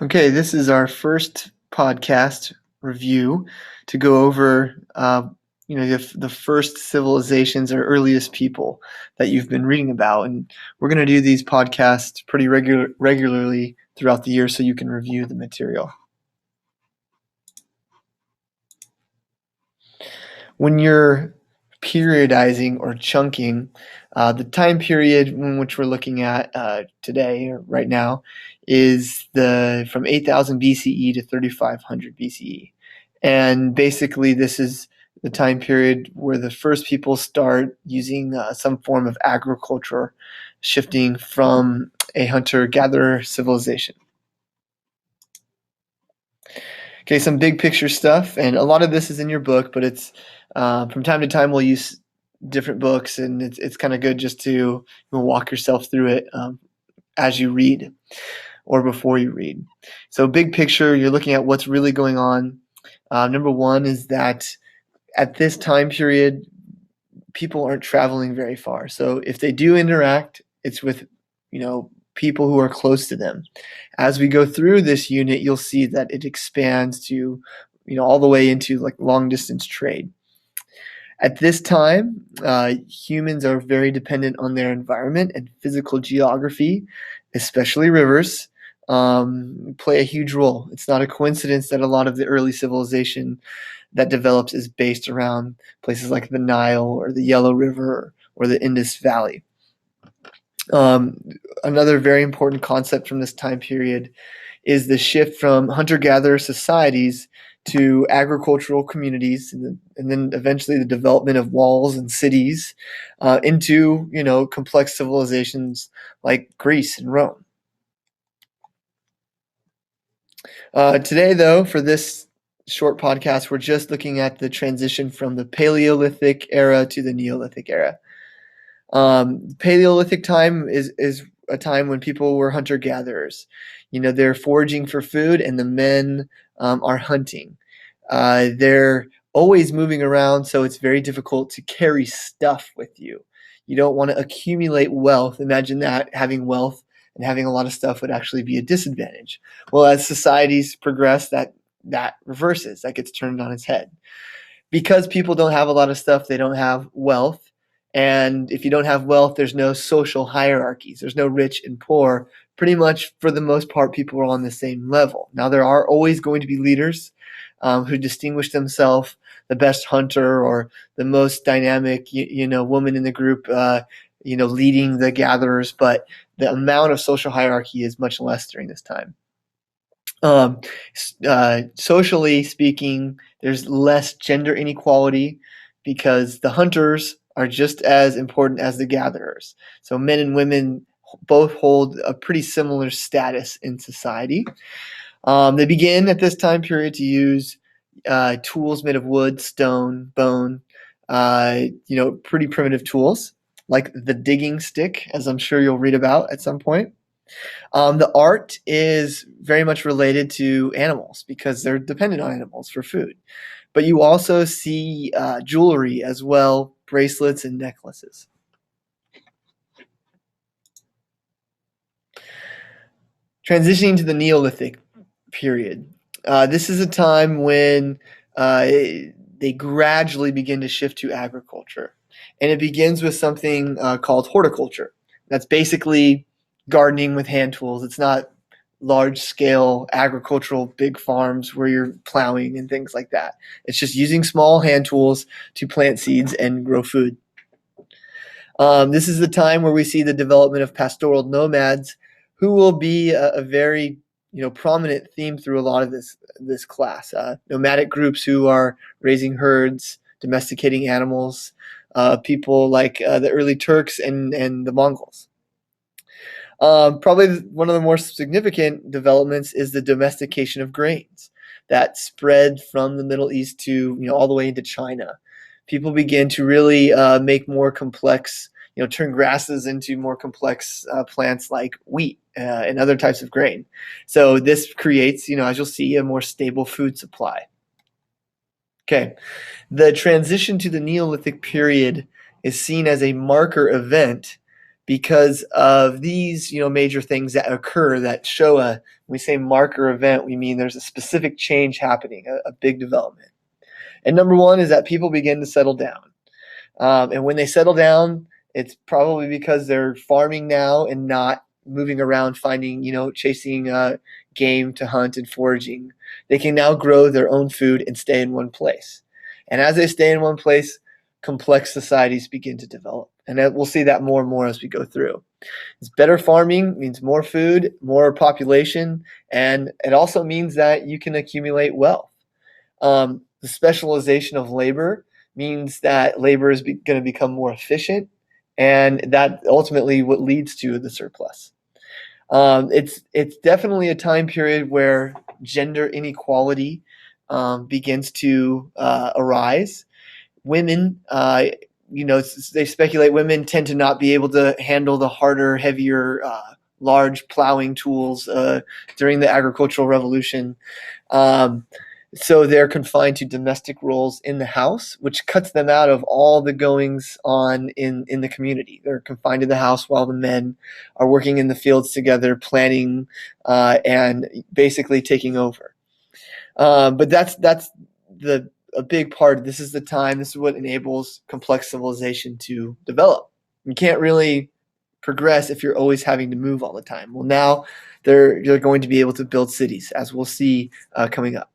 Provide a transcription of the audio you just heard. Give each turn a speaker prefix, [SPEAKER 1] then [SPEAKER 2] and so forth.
[SPEAKER 1] Okay, this is our first podcast review to go over, the first civilizations or earliest people that you've been reading about, and we're going to do these podcasts pretty regularly throughout the year, so you can review the material. When you're periodizing or chunking, the time period in which we're looking at today or right now is the from 8000 BCE to 3500 BCE. And basically, this is the time period where the first people start using some form of agriculture, shifting from a hunter-gatherer civilization. Okay, some big picture stuff, and a lot of this is in your book, but it's from time to time we'll use different books, and it's kind of good just to walk yourself through it as you read or before you read. So, big picture, you're looking at what's really going on. Number one is that at this time period, people aren't traveling very far. So, if they do interact, it's with people who are close to them. As we go through this unit, you'll see that it expands to all the way into like long distance trade. At this time, humans are very dependent on their environment, and physical geography, especially rivers, play a huge role. It's not a coincidence that a lot of the early civilization that develops is based around places like the Nile or the Yellow River or the Indus Valley. Um, Another very important concept from this time period is the shift from hunter-gatherer societies to agricultural communities, and then eventually the development of walls and cities into complex civilizations like Greece and Rome. Today, though, for this short podcast, we're just looking at the transition from the Paleolithic era to the Neolithic era. Paleolithic time is a time when people were hunter gatherers. They're foraging for food, and the men are hunting. They're always moving around, so it's very difficult to carry stuff with you. You don't want to accumulate wealth. Imagine that having wealth and having a lot of stuff would actually be a disadvantage. Well, as societies progress, that reverses. That gets turned on its head. Because people don't have a lot of stuff, they don't have wealth. And if you don't have wealth, there's no social hierarchies. There's no rich and poor. Pretty much, for the most part, people are on the same level. Now, there are always going to be leaders who distinguish themselves, the best hunter or the most dynamic, woman in the group, leading the gatherers. But the amount of social hierarchy is much less during this time. Um, Socially speaking, there's less gender inequality because the hunters are just as important as the gatherers. So men and women both hold a pretty similar status in society. They begin at this time period to use tools made of wood, stone, bone, pretty primitive tools like the digging stick, as I'm sure you'll read about at some point. The art is very much related to animals because they're dependent on animals for food. But you also see jewelry as well, bracelets and necklaces. Transitioning to the Neolithic period. This is a time when they gradually begin to shift to agriculture. And it begins with something called horticulture. That's basically gardening with hand tools. It's not large scale agricultural big farms where you're plowing and things like that. It's just using small hand tools to plant seeds and grow food. This is the time where we see the development of pastoral nomads, who will be a very prominent theme through a lot of this class. Nomadic groups who are raising herds, domesticating animals, people like the early Turks and the Mongols. Probably one of the more significant developments is the domestication of grains that spread from the Middle East to all the way into China. People begin to really make more complex, turn grasses into more complex plants like wheat and other types of grain. So this creates, as you'll see, a more stable food supply. Okay, the transition to the Neolithic period is seen as a marker event because of these, major things that occur that show when we say marker event, we mean there's a specific change happening, a big development. And number one is that people begin to settle down. And when they settle down, it's probably because they're farming now and not moving around finding, chasing game to hunt and foraging. They can now grow their own food and stay in one place. And as they stay in one place, complex societies begin to develop. And we'll see that more and more as we go through. It's better farming means more food, more population, and it also means that you can accumulate wealth. The specialization of labor means that labor is going to become more efficient, and that ultimately what leads to the surplus. It's definitely a time period where gender inequality begins to arise. Women, they speculate women tend to not be able to handle the harder, heavier, large plowing tools during the agricultural revolution. So they're confined to domestic roles in the house, which cuts them out of all the goings on in the community. They're confined to the house while the men are working in the fields together, planting and basically taking over. But that's a big part. This is the time. This is what enables complex civilization to develop. You can't really progress if you're always having to move all the time. Well, now they're going to be able to build cities, as we'll see coming up.